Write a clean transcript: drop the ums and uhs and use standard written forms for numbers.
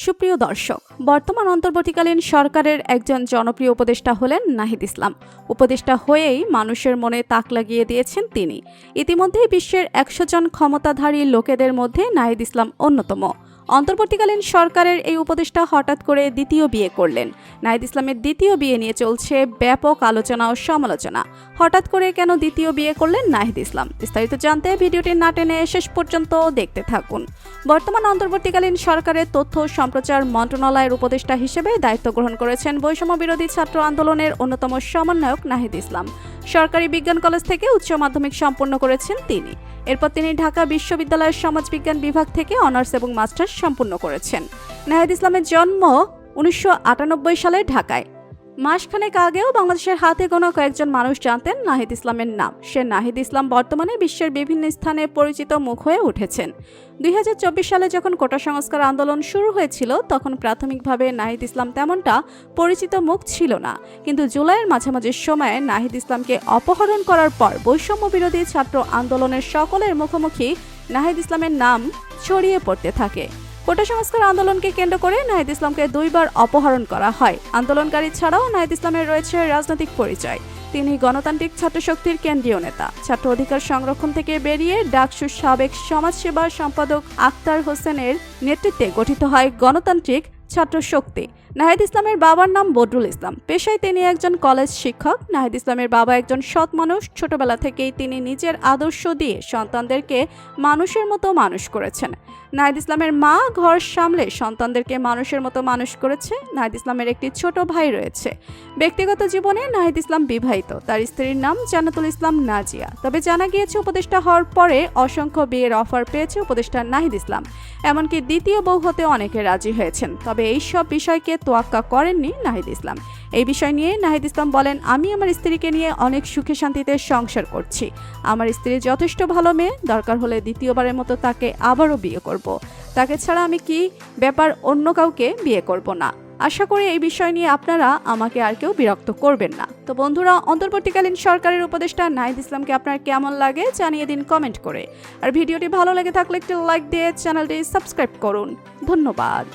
সুপ্রিয় দর্শক, বর্তমান অন্তর্বর্তীকালীন সরকারের একজন জনপ্রিয় উপদেষ্টা হলেন নাহিদ ইসলাম। উপদেষ্টা হয়েই মানুষের মনে তাক লাগিয়ে দিয়েছেন তিনি। ইতিমধ্যেই বিশ্বের ১০০ জন ক্ষমতাধারী লোকেদের মধ্যে নাহিদ ইসলাম অন্যতম। অন্তর্বর্তীকালীন সরকারের এই উপদেষ্টা হঠাৎ করে দ্বিতীয় বিয়ে করলেন। নাহিদ ইসলামের দ্বিতীয় বিয়ে নিয়ে চলছে ব্যাপক আলোচনা ও সমালোচনা। হঠাৎ করে কেন দ্বিতীয় বিয়ে করলেন নাহিদ ইসলাম? বিস্তারিত জানতে ভিডিওটি না টেনে শেষ পর্যন্ত দেখতে থাকুন। বর্তমান অন্তর্বর্তীকালীন সরকারের তথ্য ও সম্প্রচার মন্ত্রণালয়ের উপদেষ্টা হিসেবে দায়িত্ব গ্রহণ করেছেন বৈষম্য বিরোধী ছাত্র আন্দোলনের অন্যতম সমন্বয়ক নাহিদ ইসলাম। সরকারি বিজ্ঞান কলেজ থেকে উচ্চ মাধ্যমিক সম্পন্ন করেছেন তিনি। এরপর তিনি ঢাকা বিশ্ববিদ্যালয়ের সমাজবিজ্ঞান বিভাগ থেকে অনার্স এবং মাস্টার্স সম্পন্ন করেছেন। নাহিদ ইসলামের জন্ম ১৯৯৮ সালে ঢাকায়। মাসখানেক আগেও বাংলাদেশের হাতে গোনা কয়েকজন মানুষ জানতেন নাহিদ ইসলামের নাম। সে নাহিদ ইসলাম বর্তমানে বিশ্বের বিভিন্ন স্থানে পরিচিত মুখ হয়ে উঠেছেন। ২০২৪ সালে যখন কোটা সংস্কার আন্দোলন শুরু হয়েছিল, তখন প্রাথমিকভাবে নাহিদ ইসলাম তেমনটা পরিচিত মুখ ছিল না। কিন্তু জুলাইয়ের মাঝামাঝি সময়ে নাহিদ ইসলামকে অপহরণ করার পর বৈষম্য বিরোধী ছাত্র আন্দোলনের সকলের মুখোমুখি নাহিদ ইসলামের নাম ছড়িয়ে পড়তে থাকে। কোটা সংস্কার আন্দোলনকে কেন্দ্র করে নাহিদ ইসলামকে ২ বার অপহরণ করা হয়। আন্দোলনকারী ছাড়াও নাহিদ ইসলামের রয়েছে রাজনৈতিক পরিচয়। তিনি গণতান্ত্রিক ছাত্রশক্তির কেন্দ্রীয় নেতা। ছাত্র অধিকার সংরক্ষণ থেকে বেরিয়ে ডাকসুর সাবেক সমাজসেবা সম্পাদক আক্তার হোসেনের নেতৃত্বে গঠিত হয় গণতান্ত্রিক ছাত্রশক্তি। নাহিদ ইসলামের বাবার নাম বদরুল ইসলাম। পেশায় তিনি একজন কলেজ শিক্ষক। নাহিদ ইসলামের বাবা একজন সৎ মানুষ। ছোটবেলা থেকেই তিনি নিজের আদর্শ দিয়ে সন্তানদেরকে মানুষের মতো মানুষ করেছেন। নাহিদ ইসলামের মা ঘর সামলে সন্তানদেরকে মানুষের মতো মানুষ করেছে। নাহিদ ইসলামের একটি ছোট ভাই রয়েছে। ব্যক্তিগত জীবনে নাহিদ ইসলাম বিবাহিত। তার স্ত্রীর নাম জান্নাতুল ইসলাম নাজিয়া। তবে জানা গিয়েছে উপদেষ্টা হওয়ার পরে অসংখ্য বিয়ের অফার পেয়েছে উপদেষ্টা নাহিদ ইসলাম। এমনকি দ্বিতীয় বউ হতে অনেকে রাজি হয়েছেন। তবে এই সব বিষয়কে তোয়াক্কা করেননি নাহিদ ইসলাম। এই বিষয় নিয়ে নাহিদ ইসলাম বলেন, আমি আমার স্ত্রীকে নিয়ে অনেক সুখে শান্তিতে সংসার করছি। আমার স্ত্রী যথেষ্ট ভালো মেয়ে। দরকার হলে দ্বিতীয়বারের মতো তাকে আবারও বিয়ে করব। তাকে ছাড়া আমি কি ব্যাপার অন্য কাউকে বিয়ে করব না। আশা করি এই বিষয় নিয়ে আপনারা আমাকে আর কেউ বিরক্ত করবেন না। তো বন্ধুরা, অন্তর্বর্তীকালীন সরকারের উপদেষ্টা নাহিদ ইসলামকে আপনার কেমন লাগে জানিয়ে দিন কমেন্ট করে। আর ভিডিওটি ভালো লেগে থাকলে একটি লাইক দিয়ে চ্যানেলটি সাবস্ক্রাইব করুন। ধন্যবাদ।